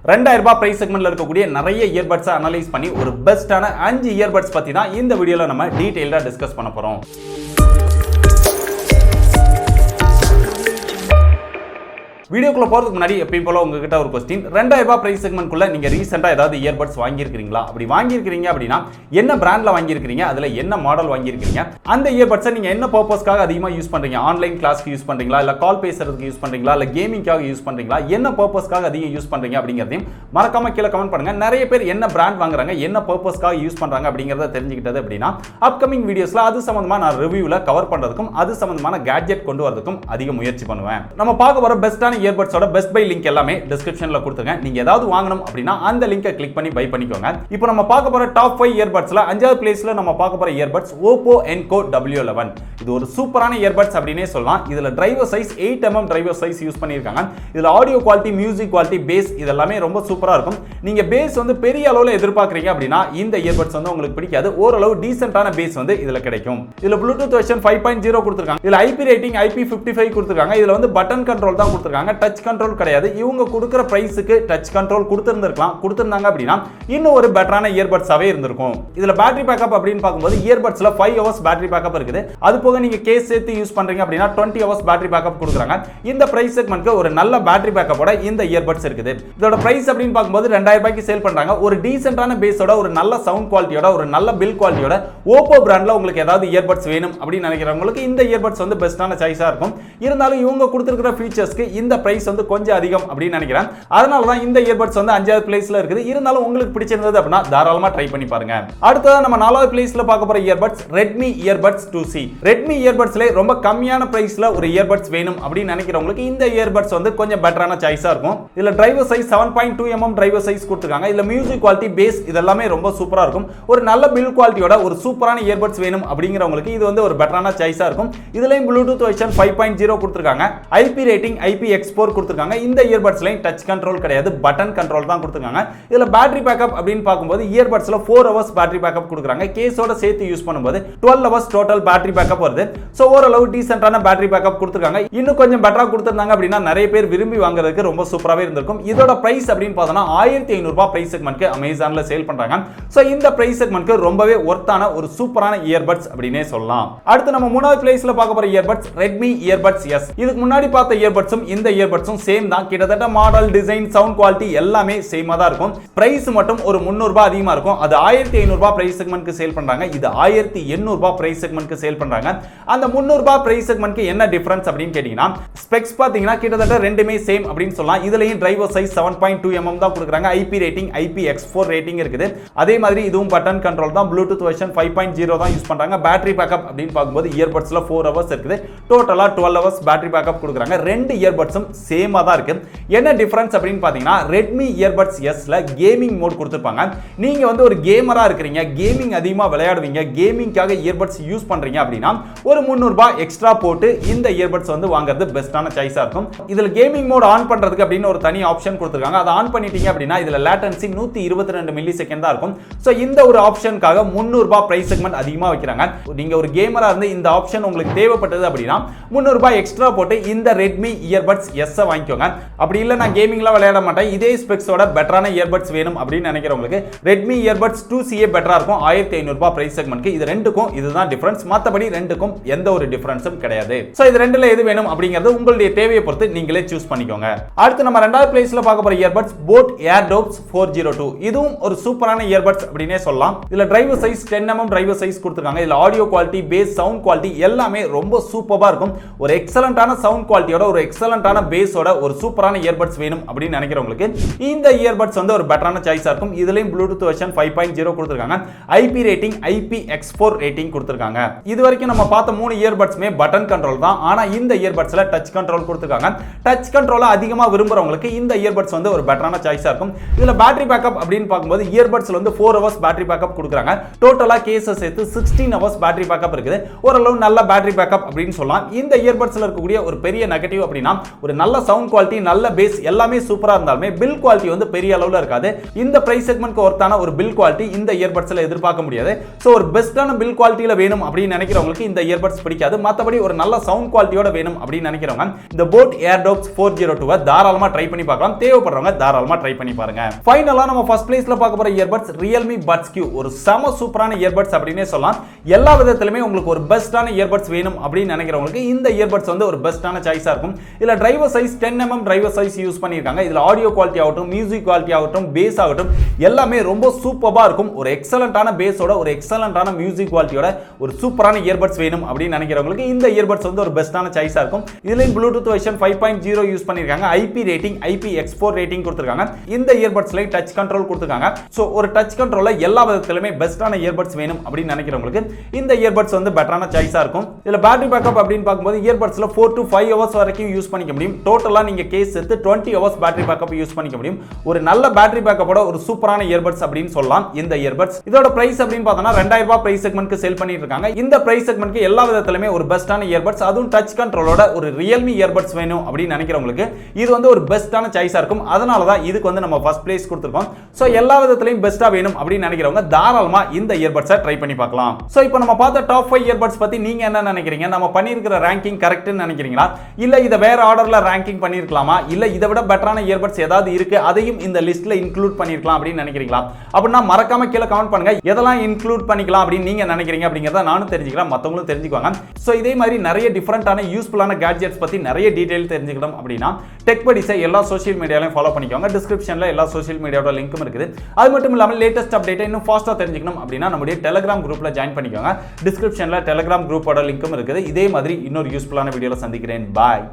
2000 ரூபாய் பிரைஸ் செக்மெண்ட்ல இருக்கக்கூடிய நிறைய இயர்பட்ஸ் அனலைஸ் பண்ணி ஒரு பெஸ்டான 5 இயர்பட்ஸ் பத்தி தான் இந்த வீடியோல நம்ம டீடைலா டிஸ்கஸ் பண்ண போறோம். வீடியோக்குள்ள போறதுக்கு முன்னாடி எப்பயும் போல உங்ககிட்ட ஒரு क्वेश्चन 2000 ரூபாய் பிரைஸ் செக்மெண்ட் குள்ள நீங்க ரீசன்ட்டா ஏதாவது இயர்பட்ஸ் வாங்கி இருக்கீங்களா? அப்படி வாங்கி இருக்கீங்க அப்படினா என்ன பிராண்ட்ல வாங்கி இருக்கீங்க? அதுல என்ன மாடல் வாங்கி இருக்கீங்க? அந்த இயர்பட்ஸை நீங்க என்ன பர்பஸ்க்காக அதிகமா யூஸ் பண்றீங்க? ஆன்லைன் கிளாஸ்க்கு யூஸ் பண்றீங்களா? இல்ல கால் பேசுறதுக்கு யூஸ் பண்றீங்களா? இல்ல கேமிங்காக யூஸ் பண்றீங்களா? என்ன பர்பஸ்க்காக அதிகம் யூஸ் பண்றீங்க அப்படிங்கறதையும் மறக்காம கீழ கமெண்ட் பண்ணுங்க. நிறைய பேர் என்ன பிராண்ட் வாங்குறாங்க, என்ன பர்பஸ்க்காக யூஸ் பண்றாங்க அப்படிங்கறத தெரிஞ்சுக்கிட்டது அப்படினா அப்கமிங் வீடியோஸ்ல அது சம்பந்தமா நான் ரிவ்யூல கவர் பண்றதுக்கும் அது சம்பந்தமான கேட்ஜெட் கொண்டு வரதுக்கும் அதிக முயற்சி பண்ணுவேன். நம்ம பார்க்க வர பெஸ்டான இயர்பட்ஸோட பெஸ்ட் பை லிங்க் எல்லாமே டிஸ்கிரிப்ஷன்ல கொடுத்துருக்கேன். நீங்க ஏதாவது வாங்கணும் அப்படினா அந்த லிங்கை கிளிக் பண்ணி பை பண்ணிக்கோங்க. இப்போ நம்ம பார்க்க போற டாப் 5 இயர்பட்ஸ்ல 5வது பிளேஸ்ல நம்ம பார்க்க போற இயர்பட்ஸ் Oppo Enco W11. இது ஒரு சூப்பரான இயர்பட்ஸ் அப்படினே சொல்லலாம். இதுல driver size 8mm driver size use பண்ணிருக்காங்க. இதுல audio quality, music quality, bass இதெல்லாமே ரொம்ப சூப்பரா இருக்கும். நீங்க பேஸ் வந்து பெரிய அளவுல எதிர்பார்க்கறீங்க அப்படினா இந்த இயர்பட்ஸ் வந்து உங்களுக்கு பிடிக்காது. ஓரளவு டீசன்ட்டான பேஸ் வந்து இதுல கிடைக்கும். இதுல Bluetooth வெர்ஷன் 5.0 கொடுத்திருக்காங்க. இதுல IP ரேட்டிங் IP55 கொடுத்திருக்காங்க. இதுல வந்து பட்டன் கண்ட்ரோல் தான் கொடுத்திருக்காங்க. டச் கண்ட்ரோல் கிடையாது. இவங்க கொடுக்கிற பிரைஸ்க்கு டச் கண்ட்ரோல் கொடுத்திருந்தாங்க அப்படினா இன்னும் ஒரு பெட்டரான இயர்பட்ஸாவே இருந்திருக்கும். இதுல பேட்டரி பேக்கப் அப்படினு பாக்கும்போது இயர்பட்ஸ்ல 5 hours பேட்டரி பேக்கப் இருக்குது. அது போக நீங்க கேஸ் சேர்த்து யூஸ் பண்றீங்க அப்படினா 20 hours பேட்டரி பேக்கப் கொடுக்கறாங்க. இந்த பிரைஸ் செக்மெண்ட்க்கு ஒரு நல்ல பேட்டரி பேக்கப்போட இந்த இயர்பட்ஸ் இருக்குது. இதோட பிரைஸ் அப்படினு பாக்கும்போது 2000 ரூபாய்க்கு சேல் பண்றாங்க. ஒரு டீசன்ட்டான பேஸோட, ஒரு நல்ல சவுண்ட் குவாலிட்டியோட, ஒரு நல்ல பில் குவாலிட்டியோட Oppo பிராண்ட்ல உங்களுக்கு ஏதாவது இயர்பட்ஸ் வேணும் அப்படி நினைக்கிறவங்களுக்கு இந்த இயர்பட்ஸ் வந்து பெஸ்டான சாய்ஸா இருக்கும். இருந்தாலும் இவங்க கொடுத்திருக்கிற ஃபீச்சர்ஸ்க்கு இந்த பிரைஸ் வந்து கொஞ்சம் அதிகம் அப்படி நினைக்கிறேன். அதனால தான் இந்த இயர்பட்ஸ் வந்து 5வது பிளேஸ்ல இருக்குது. இருந்தாலும் உங்களுக்கு பிடிச்சிருந்தது அப்படினா தாராளமா ட்ரை பண்ணி பாருங்க. அடுத்ததா நம்ம 4வது பிளேஸ்ல பார்க்க போற earbuds Redmi Earbuds 2C. Redmi Earbudsல ரொம்ப கம்மியான பிரைஸ்ல ஒரு இயர்பட்ஸ் வேணும் அப்படி நினைக்கிறவங்களுக்கு இந்த இயர்பட்ஸ் வந்து கொஞ்சம் பெட்டரான சாய்ஸா இருக்கும். இதுல driver size 7.2mm driver size கொடுத்திருக்காங்க. இதுல மியூசிக் குவாலிட்டி, பேஸ் இதெல்லாம் ரொம்ப சூப்பரா இருக்கும். ஒரு நல்ல பில் குவாலிட்டியோட ஒரு சூப்பரான இயர்பட்ஸ் வேணும் அப்படிங்கிறவங்களுக்கு இது வந்து ஒரு பெட்டரான சாய்ஸா இருக்கும். இதுலயும் Bluetooth வெர்ஷன் 5.0 கொடுத்திருக்காங்க. IP ரேட்டிங் IP-X4 கொடுத்திருக்காங்க. இந்த இயர்பட்ஸ்லயும் டச் கண்ட்ரோல் கிடையாது, பட்டன் கண்ட்ரோல் தான் கொடுத்திருக்காங்க. இதுல பேட்டரி பேக்கப் அப்படினு பாக்கும்போது இயர்பட்ஸ்ல 4 hours பேட்டரி பேக்கப் கொடுக்கறாங்க. கேஸோட சேர்த்து யூஸ் பண்ணும்போது 12 hours டோட்டல் பேட்டரி பேக்கப் வருது. சோ ஓரளவு டீசன்ட்டான பேட்டரி பேக்கப் கொடுத்திருக்காங்க. இன்னும் கொஞ்சம் பெட்டரா கொடுத்திருந்தாங்க அப்படினா நிறைய பேர் விரும்பி வாங்குறதுக்கு ரொம்ப சூப்பராவே இருந்திருக்கும். இதோட பிரைஸ் அப்படினு பார்த்தா 1500 ரூபாய் பிரைஸ் செக்மெண்ட்க்கு Amazonல சேல் பண்றாங்க. சோ இந்த பிரைஸ் செக்மெண்ட்க்கு ரொம்பவே வொர்த்தான ஒரு சூப்பரான இயர்பட்ஸ் அப்படினே சொல்லலாம். அடுத்து நம்ம 3வது பிளேஸ்ல பார்க்க போற இயர்பட்ஸ் Redmi Earbuds S. இதுக்கு முன்னாடி பார்த்த இயர்பட்ஸும் இந்த இயர்பட்ஸும் சேம் தான். கிட்டத்தட்ட மாடல், டிசைன், சவுண்ட் குவாலிட்டி எல்லாமே சேமா தான் இருக்கும். பிரைஸ் மட்டும் ஒரு 300 ரூபாய் அதிகமா இருக்கும். அது 1500 ரூபாய் பிரைஸ் செக்மெண்ட்க்கு சேல் பண்றாங்க. இது 1800 ரூபாய் பிரைஸ் செக்மெண்ட்க்கு சேல் பண்றாங்க. அந்த 300 ரூபாய் பிரைஸ் செக்மெண்ட்க்கு என்ன டிஃபரன்ஸ் அப்படினு கேட்டிங்கனா ஸ்பெக்ஸ் பாத்தீங்கன்னா கிட்டத்தட்ட ரெண்டுமே சேம் அப்படினு சொல்லலாம். இதுலயும் டிரைவர் சைஸ் 7.2mm தான் கொடுக்கறாங்க. IP ரேட்டிங் IP-X4 ரேட்டிங் இருக்குது. அதே மாதிரி இதுவும் பட்டன் கண்ட்ரோல் தான். Bluetooth வெர்ஷன் 5.0 தான் யூஸ் பண்றாங்க. பேட்டரி பேக்கப் அப்படினு பாக்கும்போது இயர்பட்ஸ்ல 4 hours இருக்குது. டோட்டலா 12 hours பேட்டரி பேக்கப் கொடுக்கறாங்க. ரெண்டு இயர்பட்ஸும் சேமா தான் இருக்கு. என்ன டிஃபரன்ஸ் அப்படினு பாத்தீங்கன்னா Redmi Earbuds Sல கேமிங் மோட் கொடுத்திருப்பாங்க. நீங்க வந்து ஒரு கேமரா இருக்கீங்க, கேமிங் அதிகமா விளையாடுவீங்க, கேமிங்காக இயர்பட்ஸ் யூஸ் பண்றீங்க அப்படினா ஒரு 300 ரூபாய் எக்ஸ்ட்ரா போட்டு இந்த இயர்பட்ஸ் வந்து வாங்குறது பெஸ்டான சாய்ஸா இருக்கும். இதுல கேமிங் மோட் ஆன் பண்றதுக்கு அப்படின்னு ஒரு தனி ஆப்ஷன் கொடுத்திருக்காங்க. அதை ஆன் பண்ணிட்டீங்க அப்படினா இதுல லேட்டன்சி 122 மில்லி செகண்ட் தான் இருக்கும். சோ இந்த ஒரு ஆப்ஷனுக்காக 300 ரூபாய் பிரைஸ் செக்மெண்ட் அதிகமா வைக்கிறாங்க. நீங்க ஒரு கேமரா இருந்து இந்த ஆப்ஷன் உங்களுக்கு தேவைப்பட்டது அப்படினா 300 ரூபாய் எக்ஸ்ட்ரா போட்டு இந்த Redmi Earbuds S வாங்கிக்கோங்க. அப்படி இல்ல நான் கேமிங்ல விளையாட மாட்டேன், இதே ஸ்பெக்ஸோட பெட்டரான இயர்பட்ஸ் வேணும் அப்படின்னு நினைக்கிறவங்களுக்கு Redmi Earbuds 2C பெட்டரா இருக்கும். 1500 ரூபாய் பிரைஸ் செக்மெண்ட்க்கு. இது ரெண்டுக்கும் இதுதான் டிஃபரன்ஸ். மத்தபடி ரெண்டுக்கும் எந்த ஒரு டிஃபரன்ஸும் கிடையாது. சோ இது ரெண்டுல எது வேணும் அப்படிங்கிறது உங்களுடைய தேவையை பொறுத்து நீங்களே சூஸ் பண்ணிக்கோங்க. அடுத்து நம்ம 2வது பிளேஸ்ல பார்க்க போற இயர்பட்ஸ் Boat AirDops 402. இதுவும் ஒரு சூப்பரான இயர்பட்ஸ் அப்படினே சொல்லலாம். இதுல driver size 10mm driver size கொடுத்திருக்காங்க. இதுல audio quality, bass, sound quality எல்லாமே ரொம்ப சூப்பரா இருக்கும். ஒரு எக்ஸலன்ட்டான சவுண்ட் குவாலிட்டியோட, ஒரு எக்ஸலன்ட்டான பேஸோட ஒரு சூப்பரான இயர்பட்ஸ் வேணும் அப்படின்னு நினைக்கிறவங்களுக்கு இந்த இயர்பட்ஸ் வந்து ஒரு பெட்டரான சாய்ஸா இருக்கும். இதுலயும் Bluetooth வெர்ஷன் 5.0 கொடுத்திருக்காங்க. IP ரேட்டிங் IP-X4 ரேட்டிங் கொடுத்திருக்காங்க. இதுவரைக்கும் நம்ம பார்த்த 3 இயர்பட்ஸ்மே பட்டன் கண்ட்ரோல் தான். ஆனா இந்த இயர்பட்ஸ்ல டச் கண்ட்ரோல் கொடுத்திருக்காங்க. டச் கண்ட்ரோல அதிகமா விரும்புறவங்களுக்கு இந்த இயர்பட்ஸ் வந்து ஒரு பெட்டரான சாய்ஸா இருக்கும். இதுல பேட்டரி பேக்கப் அப்படின்னு பாக்கும்போது இயர்பட்ஸ்ல வந்து 4 hours பேட்டரி பேக்கப் கொடுக்கறாங்க. டோட்டலா கேஸ் சேர்த்து 16 hours பேட்டரி பேக்கப் இருக்குது. ஓரளவு நல்ல பேட்டரி பேக்கப் அப்படின்னு சொல்லலாம். இந்த இயர்பட்ஸ்ல இருக்கக்கூடிய ஒரு பெரிய நெகட்டிவ் அப்படினா ஒரு நல்ல சவுண்ட் குவாலிட்டி நல்ல பேஸ் எல்லாமே சூப்பரா இருந்தாலுமே பில் குவாலிட்டி வந்து பெரிய அளவுல இருக்காது. இந்த பிரைஸ் செக்மென்ட்க்கு ஒர்த்தான ஒரு பில் குவாலிட்டி இந்த இயர்பட்ஸ்ல எதிர்பார்க்க முடியாது. சோ ஒரு பெஸ்டான பில் குவாலிட்டியில வேணும் அப்படின்னு நினைக்கிறவங்களுக்கு இந்த இயர்பட்ஸ் பிடிக்காது. மத்தபடி ஒரு நல்ல சவுண்ட் குவாலிட்டியோட வேணும் அப்படின்னு நினைக்கிறவங்க இந்த போட் ஏர்டோப்ஸ் 402 தாராளமா ட்ரை பண்ணி பார்க்கலாம். தேவைப்படுறவங்க தாராளமா ட்ரை பண்ணி பாருங்க. ஃபைனலா நம்ம ஃபர்ஸ்ட் பிளேஸ்ல பார்க்க போற இயர்பட்ஸ் Realme Buds Q. ஒரு செம சூப்பரான இயர்பட்ஸ் அப்படினே சொல்லலாம். எல்லா விதத்திலுமே உங்களுக்கு ஒரு பெஸ்டான இயர்பட்ஸ் வேணும் அப்படின்னு நினைக்கிறவங்களுக்கு இந்த இயர்பட்ஸ் வந்து ஒரு பெஸ்டான சாய்ஸா இருக்கும். இதுல driver size 10mm driver size use பண்ணிருக்காங்க. இதுல ஆடியோ குவாலிட்டி ஆகட்டும், மியூசிக் குவாலிட்டி ஆகட்டும், பேஸ் ஆகட்டும் எல்லாமே ரொம்ப சூப்பரா இருக்கும். ஒரு எக்ஸலன்ட்டான பேஸோட ஒரு எக்ஸலன்ட்டான மியூசிக் குவாலிட்டியோட ஒரு சூப்பரான இயர்பட்ஸ் வேணும் அப்படின்னு நினைக்கிறவங்களுக்கு இந்த இயர்பட்ஸ் வந்து ஒரு பெஸ்டான சாய்ஸா இருக்கும். இதுல ப்ளூடூத் வெர்ஷன் 5.0 யூஸ் பண்ணிருக்காங்க. IP ரேட்டிங் IPX4 ரேட்டிங் கொடுத்திருக்காங்க. இந்த இயர்பட்ஸ்ல டச் கண்ட்ரோல் கொடுத்திருக்காங்க. சோ ஒரு டச் கண்ட்ரோல்ல எல்லா விதத்திலுமே பெஸ்டான இயர்பட்ஸ் வேணும் அப்படின்னு நினைக்கிறவங்களுக்கு இந்த இயர்பட்ஸ் வந்து பெட்டரான சாய்ஸா இருக்கும். இதுல பேட்டரி பேக்கப் அப்படின்னு பார்க்கும்போது இயர்பட்ஸ்ல 4 to 5 hours வரைக்கும் யூஸ் பண்ணிக்க முடியும். டோட்டலா நீங்க கேஸ் எடுத்து 20 hours பேட்டரி பேக்கப் யூஸ் பண்ணிக்க முடியும். ஒரு நல்ல பேட்டரி பேக்கப்போட ஒரு சூப்பரான இயர்பட்ஸ் அப்படின்னு சொல்லலாம் இந்த இயர்பட்ஸ். இதோட பிரைஸ் அப்படின்னு பார்த்தோம்னா 2000 ரூபாய் பிரைஸ் செக்மென்ட்க்கு சேல் பண்ணிட்டு இருக்காங்க. இந்த பிரைஸ் செக்மென்ட்க்கு எல்லா விதத்திலுமே ஒரு பெஸ்டான இயர்பட்ஸ் அதுவும் டச் கண்ட்ரோலோட ஒரு Realme இயர்பட்ஸ் வேணும் அப்படின்னு நினைக்கிறவங்களுக்கு இது வந்து ஒரு பெஸ்டான சாய்ஸா இருக்கும். அதனால தான் இதுக்கு வந்து நம்ம ஃபர்ஸ்ட் பிளேஸ் கொடுத்திருக்கோம். சோ எல்லா விதத்திலயும் பெஸ்டா வேணும் அப்படின்னு நினைக்கிறவங்க தாராளமா இந்த இயர்பட்ஸை ட்ரை பண்ணி பார்க்கலாம். சோ இப்போ நம்ம பார்த்த டாப் 5 இயர்பட்ஸ் பத்தி நீங்க என்ன நினைக்கிறீங்க? நம்ம பண்ணியிருக்கிற ரேங்கிங் கரெக்ட்னு நினைக்கிறீங்களா? இல்ல இத வேற ஆர்டர்ல ரேங்கிங் பண்ணிருக்கலாமா? இல்ல இதை விட பெட்டரான இயர்பட்ஸ் ஏதாவது இருக்கு அதையும் இந்த லிஸ்ட்ல இன்க்ளூட் பண்ணிருக்கலாம் அப்படின்னு நினைக்கிறீங்களா? அப்படின்னா மறக்காம கீழே கமெண்ட் பண்ணுங்க. எதெல்லாம் இன்க்ளூட் பண்ணிக்கலாம் அப்படின்னு நீங்க நினைக்கிறீங்க அப்படிங்கறத நானும் தெரிஞ்சுக்கிறேன், மத்தவங்களும் தெரிஞ்சுக்குவாங்க. சோ இதே மாதிரி நிறைய டிஃபரெண்டான யூஸ்ஃபுல்லான கேட்ஜெட்ஸ் பத்தி நிறைய டீடைல் தெரிஞ்சுக்கணும் அப்படின்னா டெக் படிஸை எல்லா சோஷியல் மீடியாலையும் ஃபாலோ பண்ணிக்கோங்க. டிஸ்கிரிப்ஷன்ல எல்லா சோஷியல் மீடியாவோட லிங்க்கும் இருக்குது. அது மட்டும் இல்லாமல் லேட்டஸ்ட் அப்டேட்டை இன்னும் ஃபாஸ்டா தெரிஞ்சுக்கணும் அப்படின்னா நம்முடைய டெலிகிராம் குரூப்ல ஜாயின் பண்ணிக்கோங்க. டிஸ்கிரிப்ஷன்ல டெலிகிராம் குரூப்போட லிங்க்கும் இருக்குது. இதே மாதிரி இன்னொரு யூஸ்ஃபுல்லான வீடியோல சந்திக்கிறேன். பாய்.